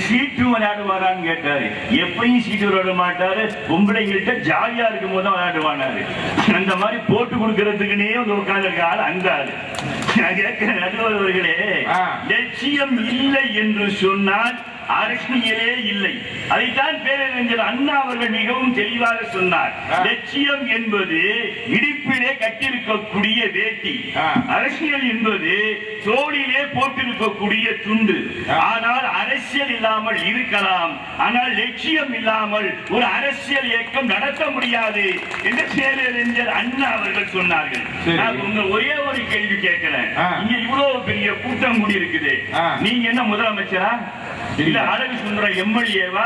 சீட்டு விளையாடுவாரான்னு கேட்டாரு. எப்பயும் சீட்டு விளையாட மாட்டாரு, பொம்பளைங்கள்ட்ட ஜாலியா இருக்கும் போது விளையாடுவானாரு. அந்த மாதிரி போட்டு கொடுக்கறதுக்குன்னே உட்கார்ந்து இருக்க ஆள் அந்த ஆளு. நான் கேட்கிறேன், நடுவர்களே, லட்சியம் இல்லை என்று சொன்னால் அரசியலே இல்லை. அதைத்தான் பேரறிஞர் அண்ணா அவர்கள் மிகவும் தெளிவாக சொன்னார். லட்சியம் என்பது இடுப்பிலே கட்டிருக்கக்கூடிய வேட்டி, அரசியல் என்பது தோளிலே போட்டிருக்கக்கூடிய துண்டு. ஆனால் அரசியல் இல்லாமல் இருக்கலாம், ஆனால் லட்சியம் இல்லாமல் ஒரு அரசியல் இயக்கம் நடத்த முடியாது என்று பேரறிஞர் அண்ணா அவர்கள் சொன்னார்கள். நான் உங்க ஒரே ஒரு கேள்வி கேட்கிறேன். இங்க இவ்வளவு பெரிய கூட்டம் கூடி இருக்குது, நீங்க என்ன முதலமைச்சரா இல்ல அழகு சுந்தர எம்எல்ஏவா?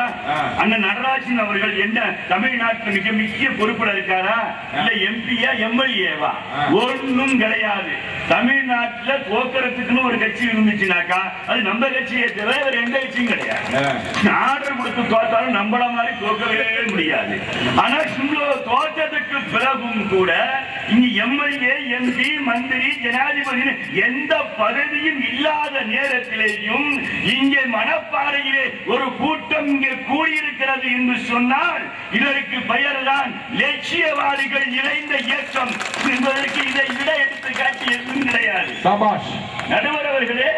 அண்ணன் நடராஜன் அவர்கள் என்ன தமிழ்நாட்டில் மிக முக்கிய பொறுப்புல இருக்காரா? இல்ல எம்பியா எம்எல்ஏவா? ஒன்னும் கிடையாது. தமிழ்நாட்டில் தோக்கறதுக்குன்னு ஒரு கட்சி இருந்துச்சுனாக்கா அது நம்ம கட்சியை தவிர வேற எந்த கட்சியும் கிடையாது. ஆர்டர் கொடுத்து தோத்தாலும் நம்மள மாதிரி தோக்கவே முடியாது. ஆனா தோற்றத்துக்கு பிறகும் கூட இங்க எம்எல்ஏ, எம்பி, மந்திரி, ஜனாதிபதி எந்த பதவியும் இல்லாத நேரத்திலேயும் இங்கே மணப்பாறையிலே ஒரு கூட்டம் இங்கே கூடியிருக்கிறது என்று சொன்னால் இதற்கு பெயர்தான் லட்சியவாதிகள் இணைந்த இயக்கம் என்பதற்கு இதை விட எடுத்து காட்டி எதுவும் கிடையாது. நடுவர் அவர்களே,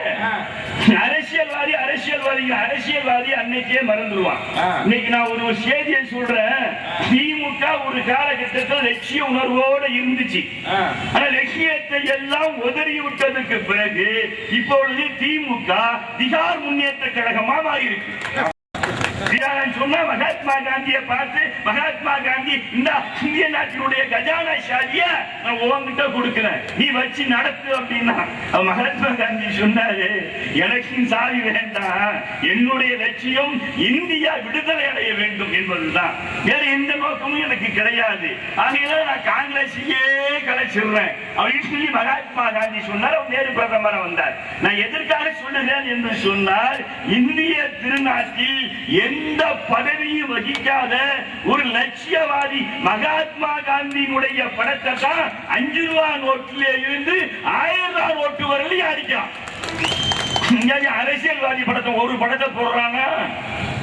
அரசியல்வாதி அன்னைக்கே மறந்துடுவான். இன்னைக்கு நான் ஒரு செய்தியை சொல்றேன். திமுக ஒரு காலகட்டத்தில் லட்சிய உணர்வோடு இருந்துச்சு. ஆனா லட்சியத்தை எல்லாம் உதறி விட்டதுக்கு பிறகு இப்பொழுது திமுக திகார் முன்னேற்ற கழகமா மாறியிருக்கு. சொன்ன மகாத்மா காந்தியை பார்த்து, மகாத்மா காந்தி இந்த இந்திய நாட்டினுடைய கஜானா சாதிய நான் உங்ககிட்ட கொடுக்கிறேன், நீ வச்சு நடத்து அப்படின்னா மகாத்மா காந்தி சொன்னாரு, எலெக்ஷன் சாதி வேண்டாம், என்னுடைய லட்சியம் இந்தியா விடுதலை அடைய வேண்டும் என்பதுதான், வேற எந்த நோக்கமும் எனக்கு கிடையாது. ஆகையால நான் காங்கிரஸையே கலைச்சிடுறேன் அப்படின்னு சொல்லி மகாத்மா காந்தி சொன்னார். அவர் நேரு பிரதமர் வந்தார். நான் எதற்காக சொல்லுகிறேன் என்று சொன்னால், இந்திய திருநாட்டில் எந்த பதவியும் வகிக்காத ஒரு லட்சியவாதி மகாத்மா காந்தியினுடைய படத்தை தான் 5 ரூபாய் நோட்டிலே இருந்து 1000 ரூபாய் நோட்டு வரலையும் அடிக்கலாம். அரசியல்வாதி படத்தை ஒரு படத்தை போடுறாங்க.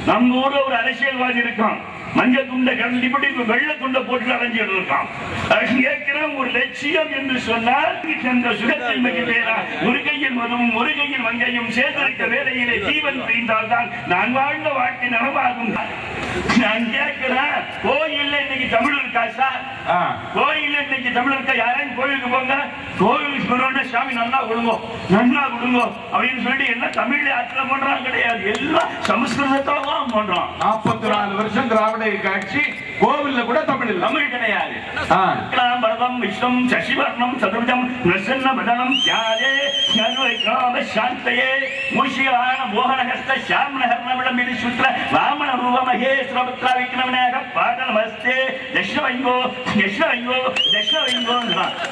நம்ம ஊர்ல ஒரு அரசியல்வாதி இருக்கான், மஞ்சள் துண்டை கண்டிப்படி வெள்ள துண்டை போட்டு அடைஞ்சிட்டு இருக்கான். ஒரு லட்சியம் என்று சொன்னால் ஒரு கையில் மதுவும் ஒரு கையில் வங்கையும் சேர்ந்திருக்க வேலையிலே ஜீவன் புரிந்தால் தான் நான் வாழ்ந்த வாழ்க்கை நலமாகும். நான் கேட்கிறேன், கோயில்ல இன்னைக்கு தமிழ் இருக்கா சார்? கோயில்ல இன்னைக்கு தமிழ் இருக்கா? யாரையும் கோயிலுக்கு போங்க, கோயிலுக்கு போனோட சாமி நல்லா கொடுங்கோ நல்லா கொடுங்கோ அப்படின்னு சொல்லிட்டு என்ன தமிழ்ல ஆட்சியில பண்றான் கிடையாது, எல்லாம் சமஸ்கிருதத்தான் பண்றான். 44 வருஷம் திராவிட காட்சி, கோவில்ல கூட தமிழ் தமிழ் கிடையாது. பரதம் விஷ்ணம் சசிவர்ணம் சதுர்ஜம் பிரசன்ன பதனம் தியாதே ஞான சாந்தயே மூஷிகான மோகனஹஸ்த ஷாம்னஹர்ணவிடம் இது சுத்ர வாமன ரூப மகேஸ்வரபுத்ர விக்ரமநாயக பாதநமஸ்தே தஷ்ணவைங்கோ தஷ்ணவைங்கோ தஷ்ணவைங்கோ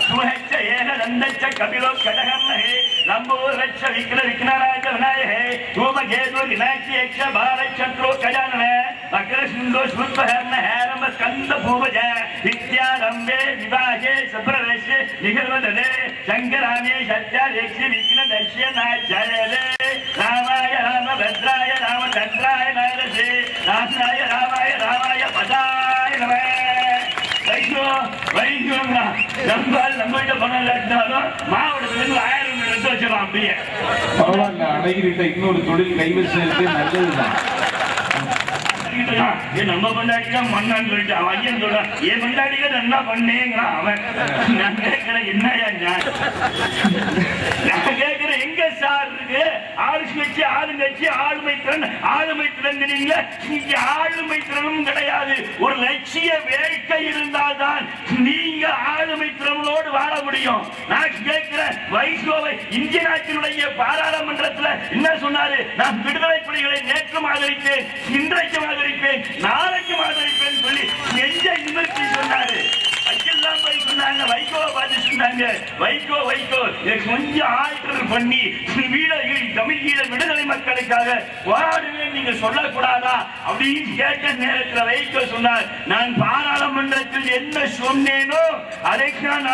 சுமஹச்ச ஏகதந்தச்ச கபிலோ கடகர்ணஹே லம்போரச்ச விக்ர விக்னராஜ விநாயகே ரூபகேது விநாயகி யக்ஷ பாலச்சக்ரோ கஜானன அக்ரசுண்டோ ஸ்முத்பஹர்ண ஹேரம்ப ஸ்கந்த பூவஜ வித்யாரம்பே விவாஹே சப்ரரஸ்ய நிகர்வதனே சங்கராமே சத்யாதேக்ஷி விக்ன தஷ்யநாச்சலே ராமாய ராமபத்ராய ராமச்சந்திராய நாரசே ராமாய ராமாய ராமாய பதாய நம. நம்மகிட்ட பணம் இல்லாட்டாலும் மாவட்டத்துல இருந்து 1000 எடுத்து வச்சிடலாம். அப்படியே பரவாயில்ல, அழகிட்ட இன்னொரு தொழில் கைவசம் நல்லதுதான். நம்ம கொண்டாடிதான் மண்ணான்னு சொல்லிட்டு அவன் ஐயன் சொல்ல, என் கொண்டாடிக்க நல்லா பண்ணேங்கிறான் அவன். நான் கேட்கிறேன், என்னையா நான் கேட்கிறேன், எங்க சார் இருக்கு ஆளுங்கட்சி ஆளுங்கட்சி ஆளுமை திறன் ஆளுமை திறன்? இங்க ஆளுமை திறனும் கிடையாது. ஒரு லட்சிய வேட்கை இருந்தால்தான் நீங்க ஆளுமை திறனோடு வாழ முடியும். நான் கேட்கிறேன், வைகோவை இந்திய நாட்டினுடைய பாராளுமன்றத்தில் என்ன சொன்னாரு? நான் விடுதலை புலிகளை நேற்றும் ஆதரித்தேன், இன்றைக்கும் ஆதரிப்பேன், நாளைக்கும் ஆதரிப்பேன் சொல்லி நெஞ்ச நிமிர்த்தி சொன்னாரு. எல்லாம் போய் சொன்னாங்க, வைகோவை பார்த்து சொன்னாங்க, வைகோ வைகோ கொஞ்சம் ஆல்டர் பண்ணி தமிழ் ஈழ விடுதலை மக்களுக்காக போராடுவேன் நீங்க சொல்லக்கூடாதா அப்படின்னு கேட்ட நேரத்தில் வைகோ சொன்னார், நான் பாராளுமன்றத்தில் என்ன சொன்னேனோ அதை நான்